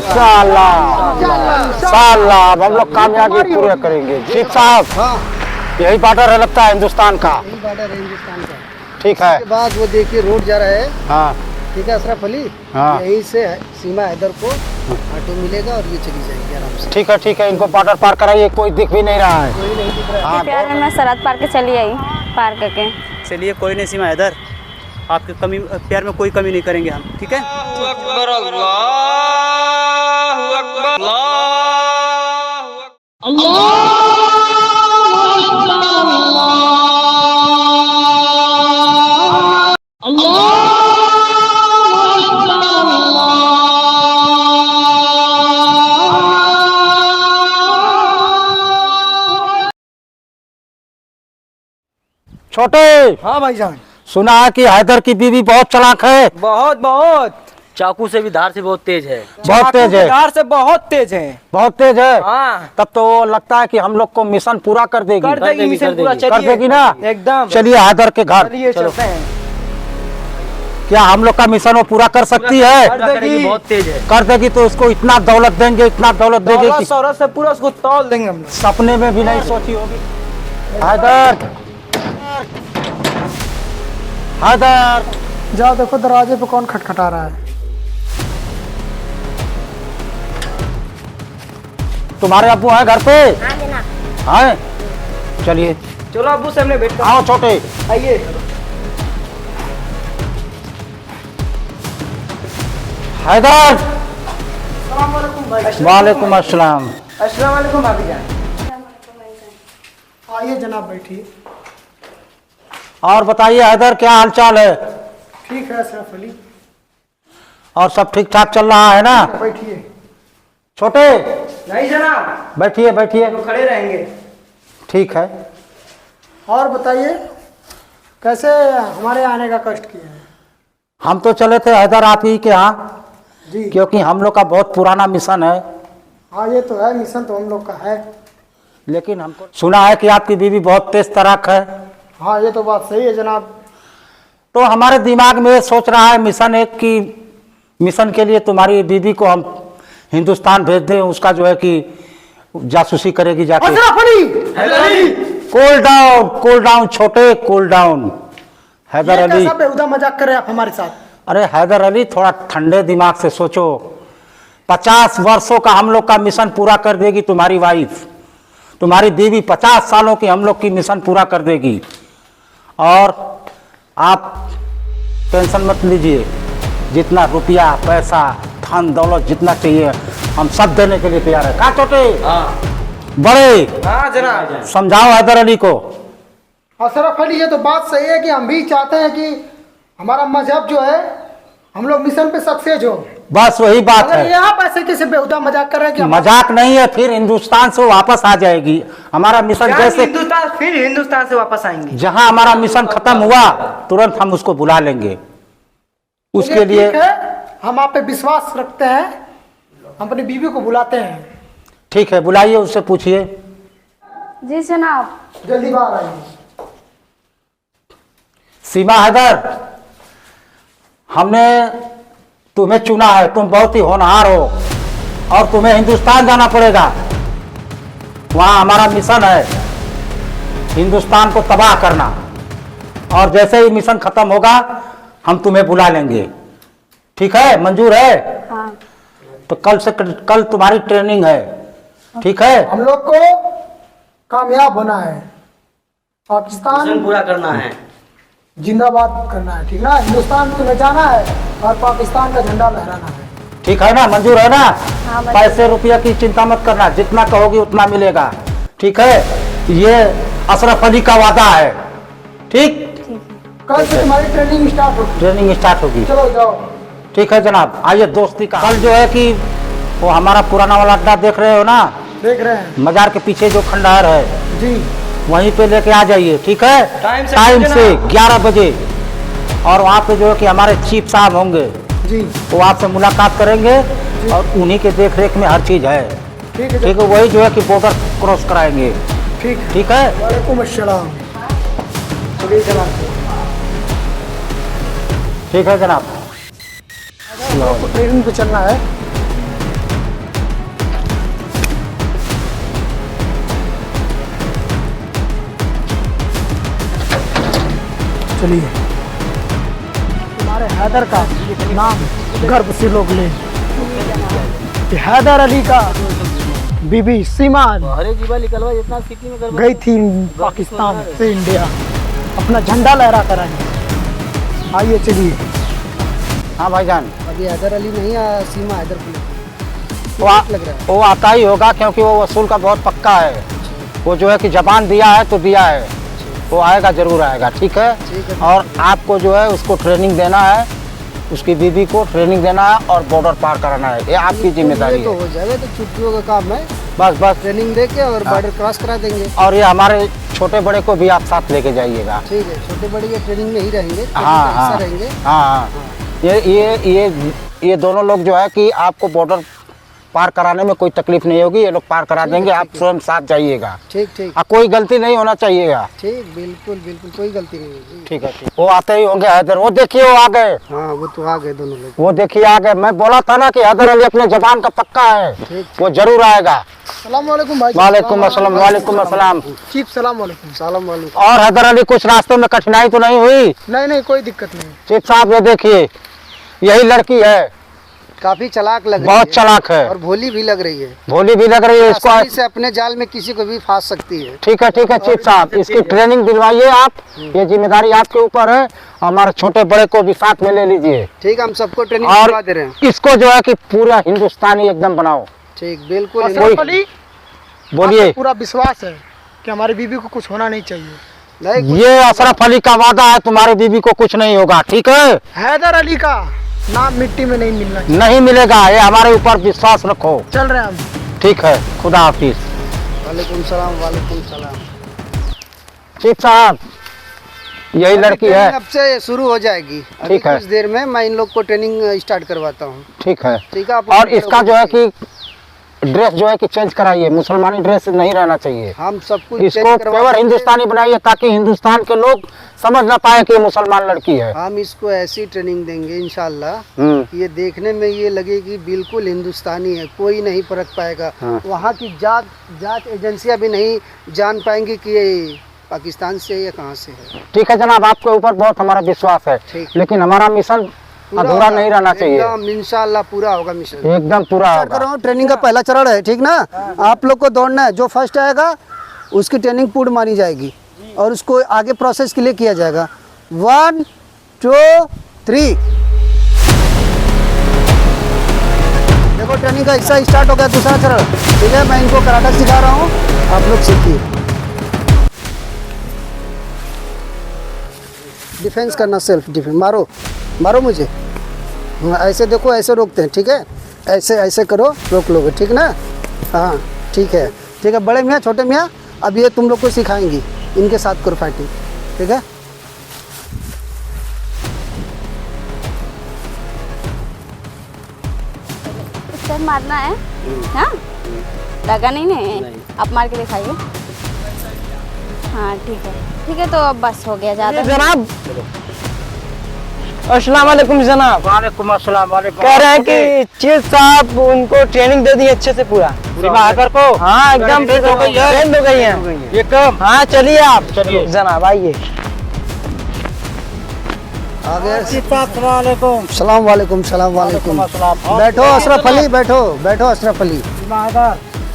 इंशाअल्लाह इंशाअल्लाह अब हम लोग कामयाबी पूरे करेंगे। चीफ साहब यही बॉर्डर है लगता है हिंदुस्तान का। यही बॉर्डर है हिंदुस्तान का। ठीक है। उसके बाद वो देखिए रोड जा रहा है। हाँ ठीक है अशरफ अली। हाँ यहीं से सीमा हैदर को ऑटो मिलेगा और ये चली जाएगी आराम से। ठीक है इनको बॉर्डर पार कराइए। कोई दिख भी नहीं रहा है। कोई नहीं दिख रहा है। प्यार में मैं सरहद पार के चली आई पार करके। चलिए कोई नहीं सीमा हैदर, आपके कमी प्यार में कोई कमी नहीं करेंगे हम। ठीक है। छोटे हाँ भाईजान। सुना है कि हैदर की बीवी बहुत चालाक है। बहुत बहुत चाकू से भी धार से बहुत तेज है। बहुत तेज है। धार से बहुत तेज है। बहुत तेज है। हाँ तब तो लगता है कि हम लोग को मिशन पूरा कर देगी। कर देगी मिशन पूरा। कर देगी ना एकदम। चलिए हैदर के घर चलिए चलते हैं। क्या हम लोग का मिशन वो पूरा कर सकती है? कर देगी। बहुत तेज है। कर देगी तो उसको इतना दौलत देंगे, इतना दौलत देंगे कि शौहरत से पूरा उसको तौल देंगे हम लोग। सपने में भी नहीं सोची होगी। हैदर हैदर जाओ देखो दरवाजे पे कौन खटखटा रहा है। तुम्हारे अब्बू हैं घर पे? हाँ चलिए चलो अब्बू से हमने भेंट कर। आओ छोटे। आइए। हैदर अस्सलाम वालेकुम भाई। वालेकुम अस्सलाम। अस्सलाम वालेकुम भाभी जान। आइए जनाब बैठिए। और बताइए हैदर क्या हालचाल है? ठीक है अशरफ अली। और सब ठीक ठाक चल रहा है ना? बैठिए। छोटे नहीं जनाब बैठिए बैठिए। तो खड़े रहेंगे। ठीक है। और बताइए कैसे हमारे आने का कष्ट किया है? हम तो चले थे हैदर आप ही के यहाँ जी क्योंकि हम लोग का बहुत पुराना मिशन है। हाँ ये तो है मिशन तो हम लोग का है। लेकिन हमको सुना है कि आपकी बीवी बहुत तेज तराक है। हाँ ये तो बात सही है जनाब। तो हमारे दिमाग में सोच रहा है मिशन एक की मिशन के लिए तुम्हारी बीवी को हम हिंदुस्तान भेज दें। उसका जो है कि जासूसी करेगी जाके। कूल डाउन छोटे कूल डाउन। हैदर ये अली कैसा बेहुदा मजाक कर रहे हैं आप हमारे साथ? अरे हैदर अली थोड़ा ठंडे दिमाग से सोचो। 50 वर्षों का हम लोग का मिशन पूरा कर देगी तुम्हारी वाइफ। तुम्हारी बीवी 50 सालों की हम लोग की मिशन पूरा कर देगी। और आप टेंशन मत लीजिए। जितना रुपया पैसा धन दौलत जितना चाहिए हम सब देने के लिए तैयार है। कहा छोटे? बड़े हाँ जनाब। समझाओ हैदर अली को। अशरफ अली ये तो बात सही है कि हम भी चाहते हैं कि हमारा मजहब जो है हम लोग मिशन पे सक्सेस हो। बस वही बात अगर है। ये आप ऐसे कैसे बेहुदा मजाक कर रहे हैं कि मजाक नहीं है। फिर हिंदुस्तान से वापस आ जाएगी। हमारा मिशन जैसे हिंदुस्तान से वापस आएंगे। जहां हमारा मिशन खत्म हुआ तुरंत हम उसको बुला लेंगे। उसके लिए ठीक है हम आप पे विश्वास रखते हैं। हम अपनी बीवी को बुलाते हैं। ठीक है बुलाइए उससे पूछिए। जी जनाब। जल्दी बाहर आइए। सीमा हैदर हमने तुम्हें चुना है। तुम बहुत ही होनहार हो और तुम्हें हिंदुस्तान जाना पड़ेगा। वहां हमारा मिशन है हिंदुस्तान को तबाह करना। और जैसे ही मिशन खत्म होगा हम तुम्हें बुला लेंगे। ठीक है मंजूर है? हाँ तो कल तुम्हारी ट्रेनिंग है। ठीक है। हम लोग को कामयाब होना है। पाकिस्तान पूरा करना है। जिंदाबाद करना है। ठीक ना? हिंदुस्तान तुम्हें जाना है और पाकिस्तान का झंडा लहराना है। ठीक है ना? मंजूर है ना? हाँ, मंजूर। पैसे रुपया की चिंता मत करना। जितना कहोगी उतना मिलेगा। ठीक है। ये अशरफ अली का वादा है। ठीक कल से तुम्हारी ट्रेनिंग स्टार्ट होगी। ट्रेनिंग स्टार्ट होगी। चलो जाओ। ठीक है जनाब। आइए दोस्ती का कल जो है कि वो हमारा पुराना वाला अड्डा देख रहे हो ना? देख रहे हैं मजार के पीछे जो खंडहर है जी। वहीं पे लेके आ जाइए। ठीक है टाइम से 11 बजे। और वहाँ पे जो है कि हमारे चीफ साहब होंगे जी। वो आपसे मुलाकात करेंगे और उन्हीं के देख रेख में हर चीज़ है। ठीक है ठीक है। वही जो है कि बॉर्डर क्रॉस कराएंगे। ठीक है। वालेकुम अस्सलाम। चलिए जनाब। ठीक है जनाब। ट्रेनिंग पे चलना है। चलिए तुम्हारे हैदर का नाम गर्व से लोग ले। ये हैदर अली का बीबी सीमा गई थी पाकिस्तान से इंडिया, अपना झंडा लहरा कर आई। आइए चलिए। हाँ भाईजान, अभी हैदर अली नहीं आया, सीमा हैदर की लग रहा है। वो आता ही होगा क्योंकि वो वसूल का बहुत पक्का है। वो जो है कि जबान दिया है तो दिया है, वो आएगा जरूर आएगा। ठीक है, और आपको जो है उसको ट्रेनिंग देना है, उसकी बीबी को ट्रेनिंग देना है और बॉर्डर पार कराना है, ये आपकी जिम्मेदारी तो है। हो जाएगा, तो छुट्टियों का काम है, बस बस। ट्रेनिंग दे के और बॉर्डर क्रॉस करा देंगे। और ये हमारे छोटे बड़े को भी आप साथ लेके जाइएगा। ठीक है, छोटे बड़े ये ट्रेनिंग में ही रहेंगे, हाँ हाँ रहेंगे। हाँ, ये दोनों लोग जो है कि आपको बॉर्डर पार कराने में कोई तकलीफ नहीं होगी, ये लोग पार करा देंगे, आप स्वयं साथ जाइएगा। ठीक ठीक कोई गलती नहीं होना चाहिएगा। ठीक, बिल्कुल बिल्कुल कोई गलती नहीं होगी। ठीक है, वो आते ही होंगे हैदर, वो देखिए वो आ गए। हाँ, वो तो आ गए दोनों लोग। वो देखिए आ गए, मैं बोला था ना कि हैदर अली अपने जबान का पक्का है, वो जरूर आएगा। सलाम वालेकुम भाई। वालेकुम अस्सलाम। वालेकुम अस्सलाम। चीफ सलाम वालेकुम। सलाम वालेकुम। और हैदर अली कुछ रास्ते में कठिनाई तो नहीं हुई? नहीं नहीं, कोई दिक्कत नहीं। चीफ साहब ये देखिए, यही लड़की है, काफी चालाक लग रही बहुत है चालाक है और भोली भी लग रही है। भोली भी लग रही है। इसको आसानी से अपने जाल में किसी को भी फांस सकती है। ठीक है चीफ साहब, इसकी ट्रेनिंग दिलवाइए आप, ये जिम्मेदारी आपके ऊपर है। हमारे छोटे बड़े को भी साथ में ले लीजिए। ठीक, हम सबको ट्रेनिंग और दिलवा दे रहे हैं। इसको जो है कि पूरा हिंदुस्तानी एकदम बनाओ। ठीक, बिल्कुल। बोलिए। पूरा विश्वास है कि हमारी बीबी को कुछ होना नहीं चाहिए। नहीं, ये अशरफ अली का वादा है, तुम्हारी बीबी को कुछ नहीं होगा। ठीक है, हैदर अली का नाम मिट्टी में नहीं मिलना चाहिए। नहीं मिलेगा, ये हमारे ऊपर विश्वास रखो। चल रहे हैं हम। ठीक है, खुदा हाफिज। वालेकुम सलाम। वालेकुम सलाम। चीफ साहब, यही लड़की है। अब से शुरू हो जाएगी। अभी ठीक है। कुछ देर में मैं इन लोग को ट्रेनिंग स्टार्ट करवाता हूँ। ठीक है, ठीक है। और इसका जो है कि ड्रेस जो है कि चेंज कराइए, मुसलमानी ड्रेस नहीं रहना चाहिए। हम सब कुछ इसको प्योर हिंदुस्तानी बनाइए ताकि हिंदुस्तान के लोग समझ ना पाए कि ये मुसलमान लड़की है। हम इसको ऐसी ट्रेनिंग देंगे इंशाल्लाह, ये देखने में ये लगेगी बिल्कुल हिंदुस्तानी है, कोई नहीं परख पाएगा। वहाँ की जांच एजेंसियां भी नहीं जान पाएंगी कि ये पाकिस्तान से या कहाँ से है। ठीक है जनाब, आपके ऊपर बहुत हमारा विश्वास है, लेकिन हमारा मिशन अधूरा नहीं रहना चाहिए। इंशाल्लाह पूरा होगा मिशन, एकदम पूरा होगा। ट्रेनिंग का पहला चरण है, ठीक ना? आप लोग को दौड़ना है, जो फर्स्ट आएगा उसकी ट्रेनिंग पूर्ण मानी जाएगी और उसको आगे प्रोसेस के लिए किया जाएगा। 1 2 3। देखो ट्रेनिंग का हिस्सा स्टार्ट हो गया, दूसरा चरण। ठीक है, मैं इनको कराटा सिखा रहा हूँ, आप लोग सीखिए। डिफेंस करना, सेल्फ डिफेंस। मारो मारो मुझे, ऐसे देखो, ऐसे रोकते हैं। ठीक है, ऐसे ऐसे करो, रोक लोगे। ठीक ना? हाँ ठीक है, ठीक है। बड़े मियाँ छोटे मियाँ, अब ये तुम लोग को सिखाएंगी, इनके साथ करो फाइटिंग। ठीक है, इससे मारना है। हाँ, लगा नहीं। आप मार के दिखाइए। हाँ ठीक है, तो अब बस हो गया ज़्यादा। जनाब, अस्सलाम वालेकुम जनाब। वालेकुम अस्सलाम। वालेकुम। कह रहे हैं कि चीफ साहब उनको ट्रेनिंग दे दी अच्छे से पूरा हैदर को। हाँ एकदम ट्रेंड हो गई है। ट्रेंड हो गई है एकदम। हाँ चलिए आप, चलिए जनाब आइए। वालेकुम। सलाम वालेकुम। सलाम वालेकुम। अस्सलाम। बैठो अशरफ अली, बैठो बैठो अशरफ अली।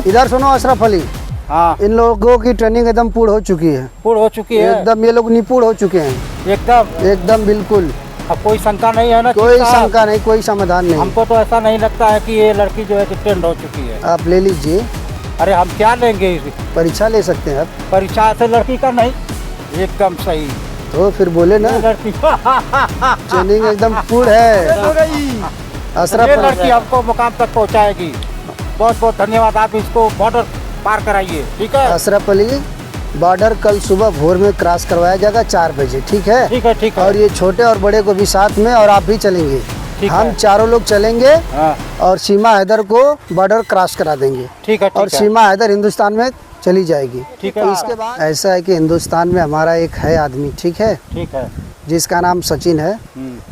इधर सुनो अशरफ अली, हाँ, इन लोगों की ट्रेनिंग एकदम पूर्ण हो चुकी है। पूर्ण हो चुकी है एकदम, ये लोग निपुण हो चुके हैं एकदम। एकदम बिल्कुल। अब कोई शंका नहीं है ना? कोई चीफ साहब? शंका नहीं, कोई समाधान नहीं। हमको तो ऐसा नहीं लगता है कि ये लड़की जो है कि ट्रेंड हो चुकी है। आप ले लीजिए, अरे हम क्या लेंगे इस परीक्षा ले सकते हैं आप। परीक्षा से लड़की का नहीं। एकदम सही। तो फिर बोले ना, ये लड़की ट्रेनिंग एकदम पूर्ण है। अशरफ ये लड़की हमको मुकाम तक पहुंचाएगी। बहुत बहुत धन्यवाद। आप इसको बॉर्डर पार कराइए। ठीक है अशरफ अली, बॉर्डर कल सुबह भोर में क्रॉस करवाया जाएगा 4 बजे। ठीक है, ठीक है। ठीक है। और ये छोटे और बड़े को भी साथ में, और आप भी चलेंगे। ठीक हम है। चारों लोग चलेंगे हाँ, और सीमा हैदर को बॉर्डर क्रॉस करा देंगे। ठीक है। और ठीक है। सीमा हैदर हिंदुस्तान में चली जाएगी। ठीक है। तो इसके बाद ऐसा है कि हिंदुस्तान में हमारा एक है आदमी, ठीक है, ठीक है। जिसका नाम सचिन है।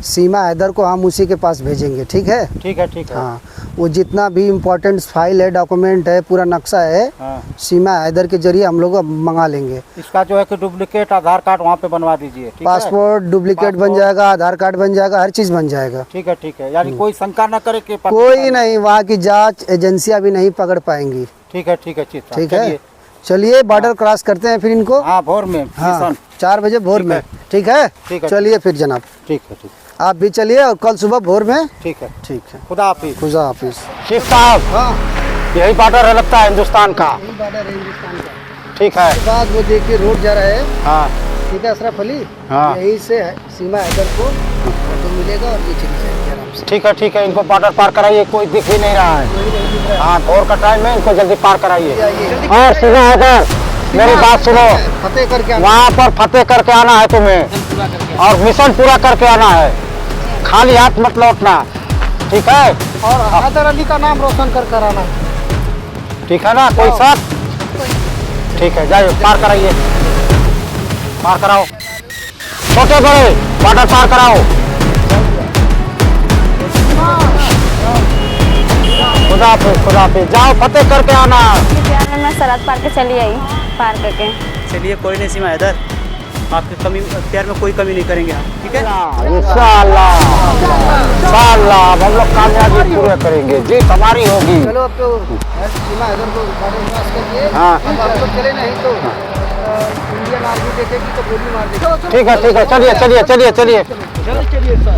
सीमा हैदर को हम उसी के पास भेजेंगे। ठीक है, ठीक है। ठीक है। हाँ, वो जितना भी इम्पोर्टेंट फाइल है, डॉक्यूमेंट है, पूरा नक्शा है, हाँ। सीमा हैदर के जरिए हम लोग मंगा लेंगे। इसका जो है कि डुप्लीकेट आधार कार्ड वहाँ पे बनवा दीजिए, ठीक है? पासपोर्ट डुप्लीकेट बन जाएगा, आधार कार्ड बन जाएगा, हर चीज़ बन जाएगा। ठीक है, यानी कोई शंका न करे कि कोई नहीं, वहाँ की जांच एजेंसियां भी नहीं पकड़ पाएंगी। ठीक है ठीक है, चलिए बॉर्डर क्रॉस करते हैं फिर इनको। हाँ, भोर में हाँ, मिशन। 4 बजे भोर में। ठीक है, चलिए फिर जनाब, ठीक है, आप भी चलिए और कल सुबह भोर में। ठीक है। खुदा हाफिज। खुदा हाफिज। चीफ साहब, हाँ, यही बॉर्डर है लगता है हिंदुस्तान का। यही बॉर्डर है हिंदुस्तान का। ठीक है। उसके बाद वो देखिए रोड जा रहा है, हाँ ठीक है अशरफ अली, हाँ। यही से सीमा हैदर को ऑटो मिलेगा और ये चली जाएगी आराम से। ठीक है, इनको बॉर्डर पार कराइए, कोई दिख भी नहीं रहा है। कोई नहीं दिख रहा है। हाँ, भोर का टाइम है, इनको जल्दी पार कराइए। जाइए। और सीमा हैदर, मेरी बात सुनो, फतेह करके आना। वहाँ पर फतेह करके आना है तुम्हें, और मिशन पूरा करके आना है, खाली हाथ मत लौटना, ठीक है? और हैदर अली का नाम रोशन कर आना। ठीक है ना, कोई शक? ठीक है, जाइए पार कराइए, पार कराओ, छोटे बड़े बॉर्डर पार कराओ। खुदा हाफिज, जाओ फतेह करके आना। प्यार में मैं सरहद पार के चली आई, पार करके। चलिए कोई नहीं सीमा हैदर, आपकी कमी प्यार में कोई कमी नहीं करेंगे हम, ठीक है? इंशाअल्लाह हम लोग कामयाबी पूरे करेंगे, जीत हमारी होगी। चलो अब तो सीमा हैदर को बॉर्डर क्रॉस करके हाँ। अब आप लोग चले, नहीं तो इंडियन आर्मी देखेगी तो गोली मार देगी। ठीक है, चलिए। चलिए सर।